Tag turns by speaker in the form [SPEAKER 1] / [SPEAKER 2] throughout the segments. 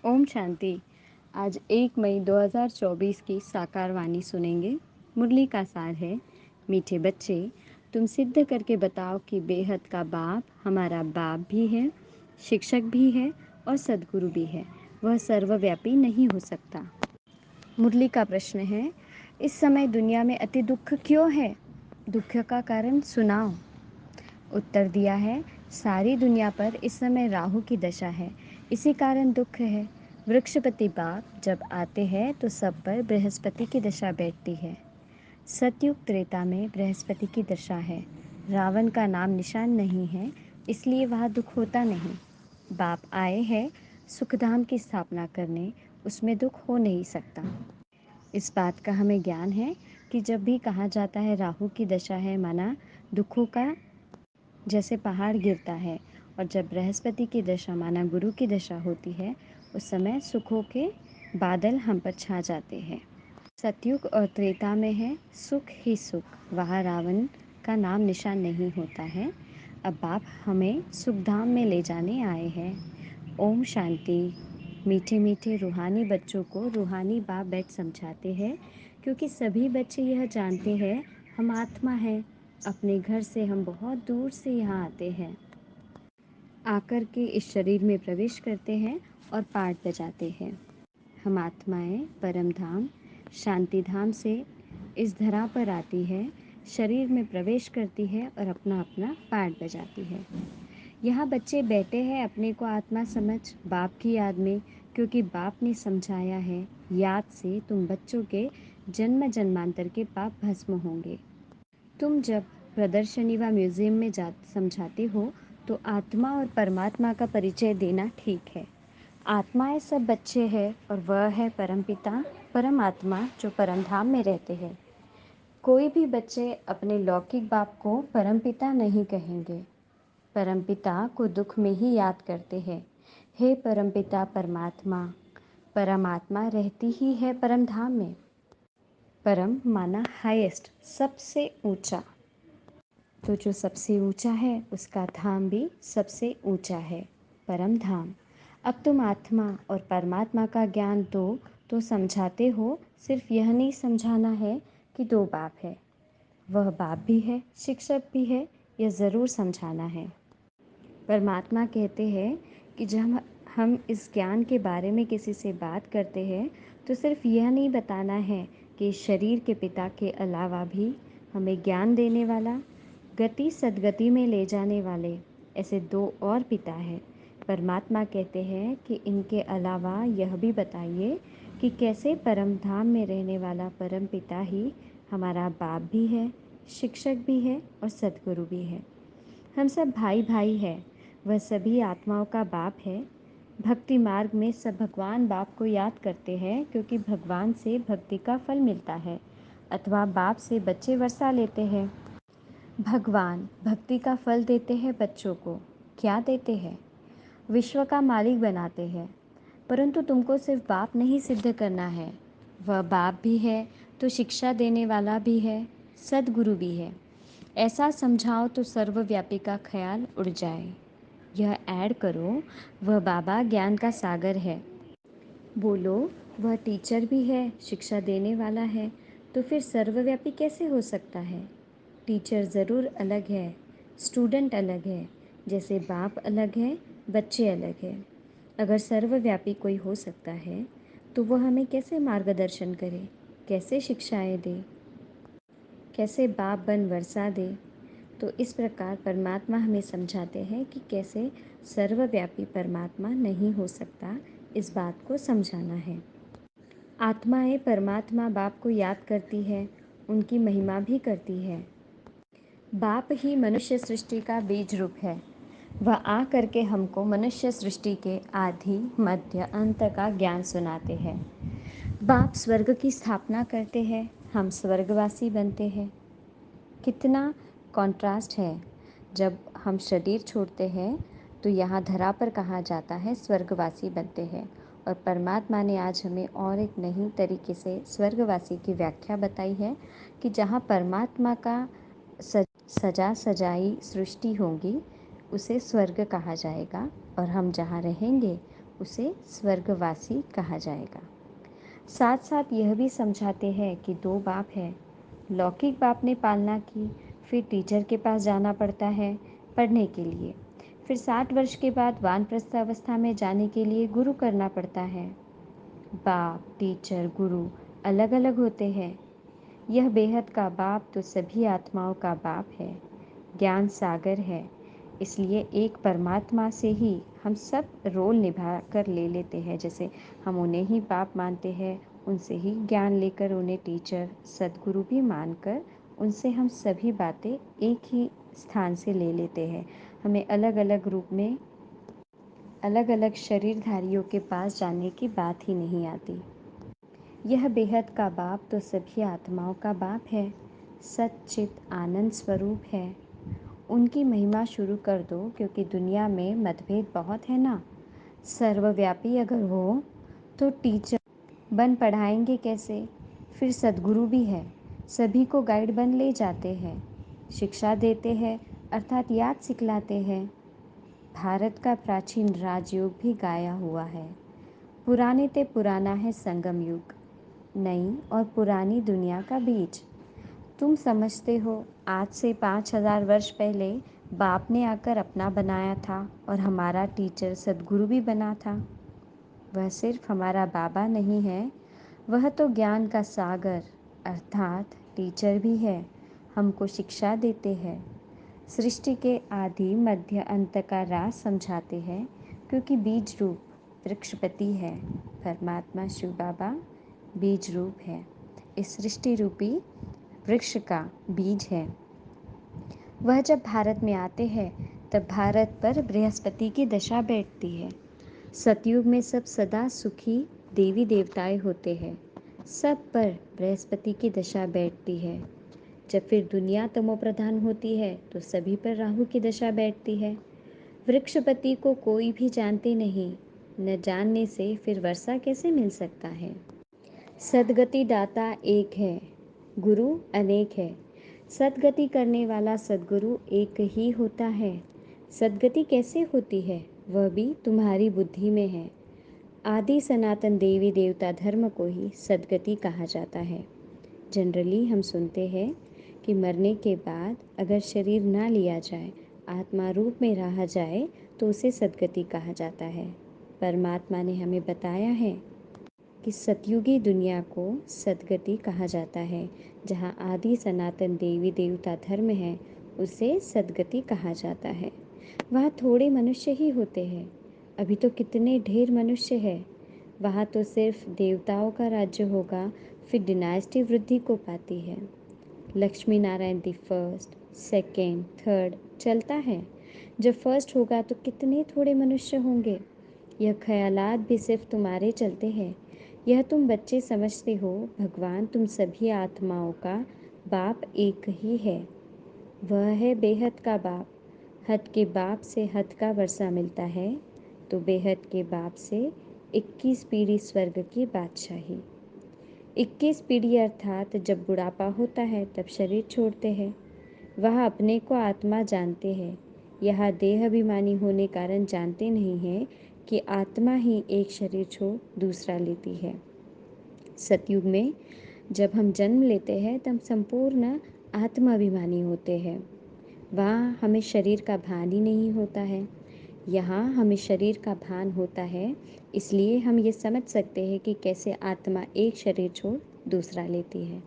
[SPEAKER 1] ओम शांति। आज 1 मई 2024 की साकार वाणी सुनेंगे। मुरली का सार है, मीठे बच्चे, तुम सिद्ध करके बताओ कि बेहद का बाप हमारा बाप भी है, शिक्षक भी है और सद्गुरु भी है। वह सर्वव्यापी नहीं हो सकता। मुरली का प्रश्न है, इस समय दुनिया में अति दुख क्यों है? दुख का कारण सुनाओ। उत्तर दिया है, सारी दुनिया पर इस समय राहु की दशा है, इसी कारण दुख है। वृक्षपति बाप जब आते हैं तो सब पर बृहस्पति की दशा बैठती है। सतयुग त्रेता में बृहस्पति की दशा है। रावण का नाम निशान नहीं है, इसलिए वहाँ दुख होता नहीं। बाप आए हैं सुखधाम की स्थापना करने, उसमें दुख हो नहीं सकता। इस बात का हमें ज्ञान है कि जब भी कहा जाता है राहु की दशा है, माना दुखों का जैसे पहाड़ गिरता है, और जब बृहस्पति की दशा माना गुरु की दशा होती है, उस समय सुखों के बादल हम पर छा जाते हैं। सतयुग और त्रेता में है सुख ही सुख, वहाँ रावण का नाम निशान नहीं होता है। अब बाप हमें सुखधाम में ले जाने आए हैं। ओम शांति। मीठे मीठे रूहानी बच्चों को रूहानी बाप बैठ समझाते हैं, क्योंकि सभी बच्चे यह जानते हैं हम आत्मा हैं। अपने घर से हम बहुत दूर से यहाँ आते हैं, आकर के इस शरीर में प्रवेश करते हैं और पाठ बजाते हैं। हम आत्माएं परम धाम शांति धाम से इस धरा पर आती है, शरीर में प्रवेश करती है और अपना अपना पाठ बजाती है। यहाँ बच्चे बैठे हैं अपने को आत्मा समझ बाप की याद में, क्योंकि बाप ने समझाया है, याद से तुम बच्चों के जन्म जन्मांतर के पाप भस्म होंगे। तुम जब प्रदर्शनी व म्यूजियम में समझाते हो तो आत्मा और परमात्मा का परिचय देना ठीक है। आत्माएं सब बच्चे हैं और वह है परमपिता परमात्मा जो परमधाम में रहते हैं। कोई भी बच्चे अपने लौकिक बाप को परमपिता नहीं कहेंगे। परमपिता को दुख में ही याद करते हैं। हे परमपिता परमात्मा, परमात्मा रहती ही है परमधाम में। परम माना हाईएस्ट, सबसे ऊंचा। तो जो सबसे ऊंचा है उसका धाम भी सबसे ऊंचा है, परम धाम। अब तुम आत्मा और परमात्मा का ज्ञान दो तो समझाते हो। सिर्फ यह नहीं समझाना है कि दो बाप है, वह बाप भी है शिक्षक भी है, यह ज़रूर समझाना है। परमात्मा कहते हैं कि जब हम इस ज्ञान के बारे में किसी से बात करते हैं तो सिर्फ यह नहीं बताना है कि शरीर के पिता के अलावा भी हमें ज्ञान देने वाला, गति सदगति में ले जाने वाले ऐसे दो और पिता हैं। परमात्मा कहते हैं कि इनके अलावा यह भी बताइए कि कैसे परम धाम में रहने वाला परम पिता ही हमारा बाप भी है, शिक्षक भी है और सद्गुरु भी है। हम सब भाई भाई हैं, वह सभी आत्माओं का बाप है। भक्ति मार्ग में सब भगवान बाप को याद करते हैं, क्योंकि भगवान से भक्ति का फल मिलता है, अथवा बाप से बच्चे वर्षा लेते हैं। भगवान भक्ति का फल देते हैं बच्चों को। क्या देते हैं? विश्व का मालिक बनाते हैं। परंतु तुमको सिर्फ बाप नहीं सिद्ध करना है, वह बाप भी है तो शिक्षा देने वाला भी है, सद्गुरु भी है। ऐसा समझाओ तो सर्वव्यापी का ख्याल उड़ जाए। यह ऐड करो, वह बाबा ज्ञान का सागर है। बोलो, वह टीचर भी है, शिक्षा देने वाला है, तो फिर सर्वव्यापी कैसे हो सकता है? टीचर ज़रूर अलग है, स्टूडेंट अलग है, जैसे बाप अलग है, बच्चे अलग है। अगर सर्वव्यापी कोई हो सकता है तो वह हमें कैसे मार्गदर्शन करे, कैसे शिक्षाएं दे, कैसे बाप बन वर्षा दे? तो इस प्रकार परमात्मा हमें समझाते हैं कि कैसे सर्वव्यापी परमात्मा नहीं हो सकता, इस बात को समझाना है। आत्माएं परमात्मा बाप को याद करती है, उनकी महिमा भी करती है। बाप ही मनुष्य सृष्टि का बीज रूप है। वह आ करके हमको मनुष्य सृष्टि के आदि मध्य अंत का ज्ञान सुनाते हैं। बाप स्वर्ग की स्थापना करते हैं, हम स्वर्गवासी बनते हैं। कितना कॉन्ट्रास्ट है। जब हम शरीर छोड़ते हैं तो यहाँ धरा पर कहा जाता है स्वर्गवासी बनते हैं, और परमात्मा ने आज हमें और एक नई तरीके से स्वर्गवासी की व्याख्या बताई है कि जहाँ परमात्मा का सजा सजाई सृष्टि होगी उसे स्वर्ग कहा जाएगा, और हम जहाँ रहेंगे उसे स्वर्गवासी कहा जाएगा। साथ साथ यह भी समझाते हैं कि दो बाप है। लौकिक बाप ने पालना की, फिर टीचर के पास जाना पड़ता है पढ़ने के लिए, फिर 60 वर्ष के बाद वानप्रस्थ अवस्था में जाने के लिए गुरु करना पड़ता है। बाप, टीचर, गुरु अलग अलग होते हैं। यह बेहद का बाप तो सभी आत्माओं का बाप है, ज्ञान सागर है। इसलिए एक परमात्मा से ही हम सब रोल निभा कर ले लेते हैं। जैसे हम उन्हें ही बाप मानते हैं, उनसे ही ज्ञान लेकर उन्हें टीचर, सद्गुरु भी मानकर उनसे हम सभी बातें एक ही स्थान से ले लेते हैं। हमें अलग अलग रूप में अलग अलग शरीरधारियों के पास जाने की बात ही नहीं आती। यह बेहद का बाप तो सभी आत्माओं का बाप है, सच्चित आनंद स्वरूप है। उनकी महिमा शुरू कर दो, क्योंकि दुनिया में मतभेद बहुत है ना। सर्वव्यापी अगर हो तो टीचर बन पढ़ाएंगे कैसे? फिर सद्गुरु भी है, सभी को गाइड बन ले जाते हैं, शिक्षा देते हैं अर्थात याद सिखलाते हैं। भारत का प्राचीन राजयोग भी गाया हुआ है। पुराने ते पुराना है संगम युग, नई और पुरानी दुनिया का बीज। तुम समझते हो आज से 5000 वर्ष पहले बाप ने आकर अपना बनाया था और हमारा टीचर सद्गुरु भी बना था। वह सिर्फ हमारा बाबा नहीं है, वह तो ज्ञान का सागर अर्थात टीचर भी है, हमको शिक्षा देते हैं। सृष्टि के आदि मध्य अंत का राज समझाते हैं, क्योंकि बीज रूप वृक्षपति है। परमात्मा शिव बाबा बीज रूप है, इस सृष्टि रूपी वृक्ष का बीज है। वह जब भारत में आते हैं तब भारत पर बृहस्पति की दशा बैठती है। सतयुग में सब सदा सुखी देवी देवताएं होते हैं, सब पर बृहस्पति की दशा बैठती है। जब फिर दुनिया तमो प्रधान होती है तो सभी पर राहु की दशा बैठती है। वृक्षपति को कोई भी जानते नहीं, न जानने से फिर वर्षा कैसे मिल सकता है। सदगति दाता एक है, गुरु अनेक है। सदगति करने वाला सदगुरु एक ही होता है। सदगति कैसे होती है वह भी तुम्हारी बुद्धि में है। आदि सनातन देवी देवता धर्म को ही सदगति कहा जाता है। जनरली हम सुनते हैं कि मरने के बाद अगर शरीर ना लिया जाए, आत्मा रूप में रहा जाए तो उसे सदगति कहा जाता है। परमात्मा ने हमें बताया है कि सतयुगी दुनिया को सदगति कहा जाता है। जहाँ आदि सनातन देवी देवता धर्म है उसे सदगति कहा जाता है। वहाँ थोड़े मनुष्य ही होते हैं, अभी तो कितने ढेर मनुष्य है। वहाँ तो सिर्फ देवताओं का राज्य होगा, फिर डिनास्टी वृद्धि को पाती है। Lakshmi Narayan the first, second, third चलता है। जब फर्स्ट होगा तो कितने थोड़े मनुष्य होंगे। यह ख्यालात भी सिर्फ तुम्हारे चलते हैं। यह तुम बच्चे समझते हो, भगवान तुम सभी आत्माओं का बाप एक ही है। वह है बेहद का बाप। हद के बाप से हद का वर्षा मिलता है, तो बेहद के बाप से 21 पीढ़ी स्वर्ग की बादशाही। 21 पीढ़ी अर्थात जब बुढ़ापा होता है तब शरीर छोड़ते हैं। वह अपने को आत्मा जानते हैं। यह देह अभिमानी होने कारण जानते नहीं हैं कि आत्मा ही एक शरीर छोड़ दूसरा लेती है। सतयुग में जब हम जन्म लेते हैं तब संपूर्ण आत्माभिमानी होते हैं। वहाँ हमें शरीर का भान ही नहीं होता है। यहाँ हमें शरीर का भान होता है, इसलिए हम ये समझ सकते हैं कि कैसे आत्मा एक शरीर छोड़ दूसरा लेती है।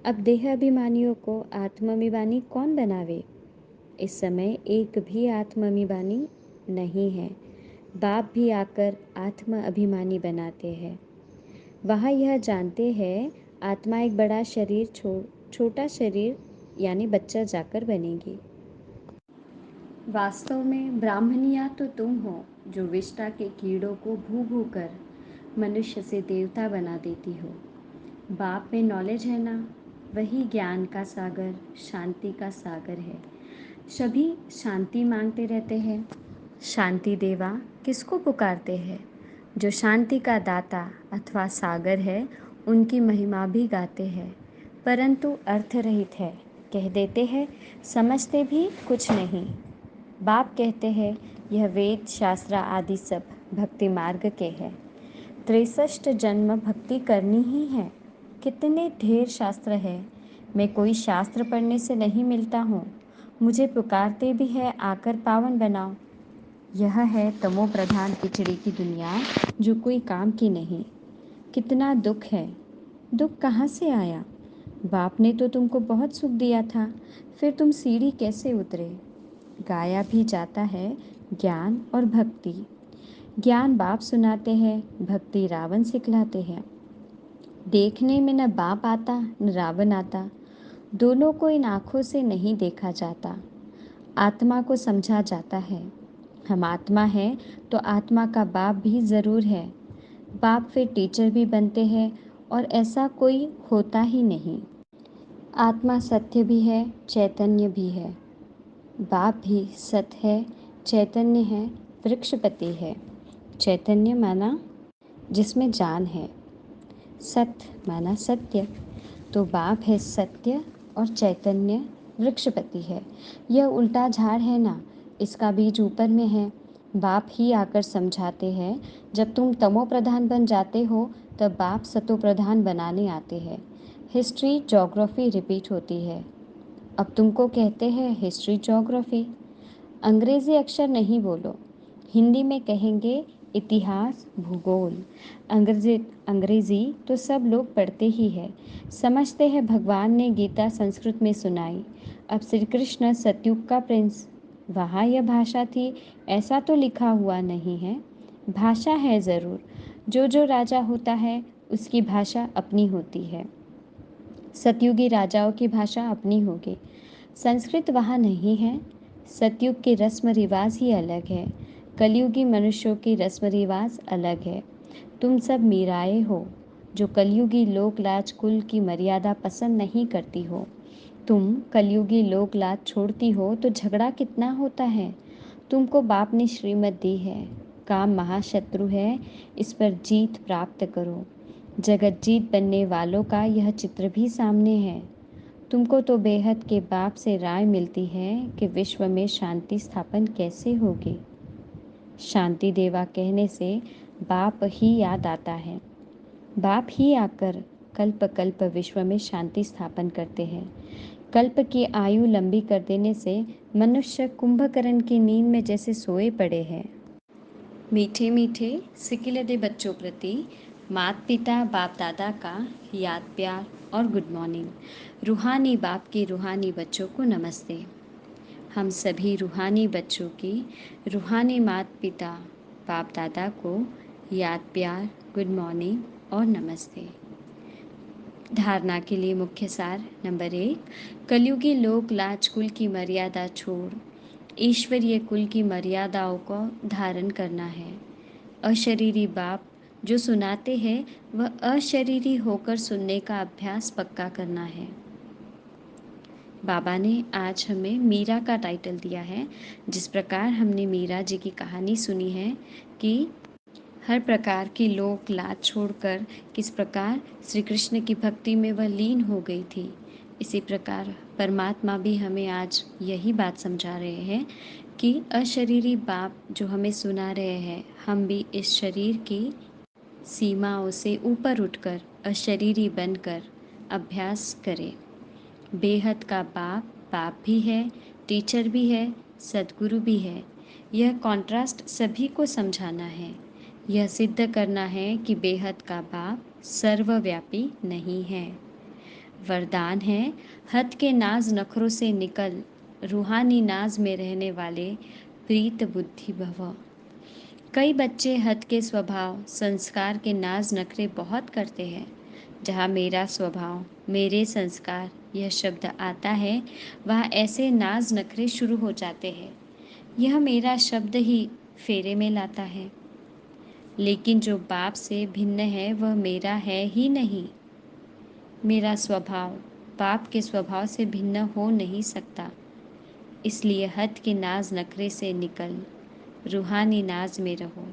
[SPEAKER 1] अब देह अभिमानियों को आत्माभिमानी कौन बनावे? इस समय एक भी आत्माभिमानी नहीं है। बाप भी आकर आत्मा अभिमानी बनाते हैं। वहाँ यह जानते हैं आत्मा एक बड़ा शरीर छोटा शरीर यानी बच्चा जाकर बनेगी। वास्तव में ब्राह्मणिया तो तुम हो जो विष्टा के कीड़ों को भू भू कर मनुष्य से देवता बना देती हो। बाप में नॉलेज है ना, वही ज्ञान का सागर, शांति का सागर है। सभी शांति मांगते रहते हैं। शांति देवा किसको पुकारते हैं? जो शांति का दाता अथवा सागर है, उनकी महिमा भी गाते हैं, परंतु अर्थ रहित है। कह देते हैं, समझते भी कुछ नहीं। बाप कहते हैं यह वेद शास्त्र आदि सब भक्ति मार्ग के है। 63 जन्म भक्ति करनी ही है। कितने ढेर शास्त्र है, मैं कोई शास्त्र पढ़ने से नहीं मिलता हूँ। मुझे पुकारते भी है आकर पावन बनाओ। यह है तमो प्रधान किचड़ी की दुनिया, जो कोई काम की नहीं। कितना दुख है। दुख कहाँ से आया? बाप ने तो तुमको बहुत सुख दिया था, फिर तुम सीढ़ी कैसे उतरे? गाया भी जाता है ज्ञान और भक्ति। ज्ञान बाप सुनाते हैं, भक्ति रावण सिखलाते हैं। देखने में न बाप आता न रावण आता, दोनों को इन आँखों से नहीं देखा जाता। आत्मा को समझा जाता है। हम आत्मा हैं तो आत्मा का बाप भी ज़रूर है। बाप फिर टीचर भी बनते हैं और ऐसा कोई होता ही नहीं। आत्मा सत्य भी है, चैतन्य भी है। बाप भी सत्य है, चैतन्य है, वृक्षपति है। चैतन्य माना जिसमें जान है, सत्य माना सत्य। तो बाप है सत्य और चैतन्य वृक्षपति है। यह उल्टा झाड़ है ना, इसका बीज ऊपर में है। बाप ही आकर समझाते हैं। जब तुम तमो प्रधान बन जाते हो तब बाप सतो प्रधान बनाने आते हैं। हिस्ट्री ज्योग्राफी रिपीट होती है। अब तुमको कहते हैं हिस्ट्री ज्योग्राफी। अंग्रेज़ी अक्षर नहीं बोलो, हिंदी में कहेंगे इतिहास भूगोल। अंग्रेज़ी तो सब लोग पढ़ते ही है, समझते हैं भगवान ने गीता संस्कृत में सुनाई। अब श्री कृष्ण सतयुग का प्रिंस, वहाँ यह भाषा थी ऐसा तो लिखा हुआ नहीं है। भाषा है ज़रूर, जो जो राजा होता है उसकी भाषा अपनी होती है। सतयुगी राजाओं की भाषा अपनी होगी। संस्कृत वहाँ नहीं है। सतयुग के रस्म रिवाज ही अलग है, कलयुगी मनुष्यों की रस्म रिवाज अलग है। तुम सब मीराए हो जो कलयुगी लोक लाज कुल की मर्यादा पसंद नहीं करती हो। तुम कलयुगी लोक लाज छोड़ती हो तो झगड़ा कितना होता है। तुमको बाप ने श्रीमत दी है, काम महाशत्रु है, इस पर जीत प्राप्त करो। जगत जीत बनने वालों का यह चित्र भी सामने है। तुमको तो बेहद के बाप से राय मिलती है कि विश्व में शांति स्थापन कैसे होगी। शांति देवा कहने से बाप ही याद आता है। बाप ही आकर कल्प कल्प विश्व में शांति स्थापन करते हैं। कल्प की आयु लंबी कर देने से मनुष्य कुंभकर्ण की नींद में जैसे सोए पड़े हैं। मीठे मीठे सिकिलदे बच्चों प्रति माता पिता बाप दादा का याद प्यार और गुड मॉर्निंग। रूहानी बाप के रूहानी बच्चों को नमस्ते। हम सभी रूहानी बच्चों की रूहानी माता पिता बाप दादा को याद प्यार गुड मॉर्निंग और नमस्ते। धारणा के लिए मुख्य सार नंबर 1, कलयुगी लोक लाज कुल की मर्यादा छोड़ ईश्वरीय कुल की मर्यादाओं को धारण करना है। अशरीरी बाप जो सुनाते हैं वह अशरीरी होकर सुनने का अभ्यास पक्का करना है। बाबा ने आज हमें मीरा का टाइटल दिया है। जिस प्रकार हमने मीरा जी की कहानी सुनी है कि हर प्रकार की लोक लाज छोड़कर किस प्रकार श्री कृष्ण की भक्ति में वह लीन हो गई थी, इसी प्रकार परमात्मा भी हमें आज यही बात समझा रहे हैं कि अशरीरी बाप जो हमें सुना रहे हैं, हम भी इस शरीर की सीमाओं से ऊपर उठकर अशरीरी बनकर अभ्यास करें। बेहद का बाप बाप भी है, टीचर भी है, सद्गुरु भी है। यह कॉन्ट्रास्ट सभी को समझाना है। यह सिद्ध करना है कि बेहद का बाप सर्वव्यापी नहीं है। वरदान है, हद के नाज नखरों से निकल रूहानी नाज में रहने वाले प्रीत बुद्धि भव। कई बच्चे हद के स्वभाव संस्कार के नाज नखरे बहुत करते हैं। जहाँ मेरा स्वभाव मेरे संस्कार यह शब्द आता है, वहाँ ऐसे नाज नखरे शुरू हो जाते हैं। यह मेरा शब्द ही फेरे में लाता है। लेकिन जो बाप से भिन्न है वह मेरा है ही नहीं। मेरा स्वभाव बाप के स्वभाव से भिन्न हो नहीं सकता। इसलिए हद के नाज नखरे से निकल रूहानी नाज में रहो।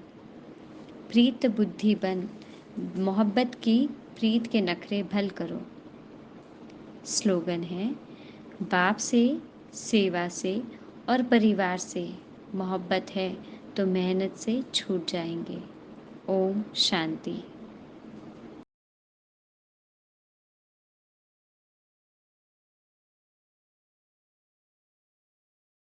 [SPEAKER 1] प्रीत बुद्धि बन मोहब्बत की प्रीत के नखरे भल करो। स्लोगन है, बाप से, सेवा से और परिवार से मोहब्बत है तो मेहनत से छूट जाएंगे। ओम शांति।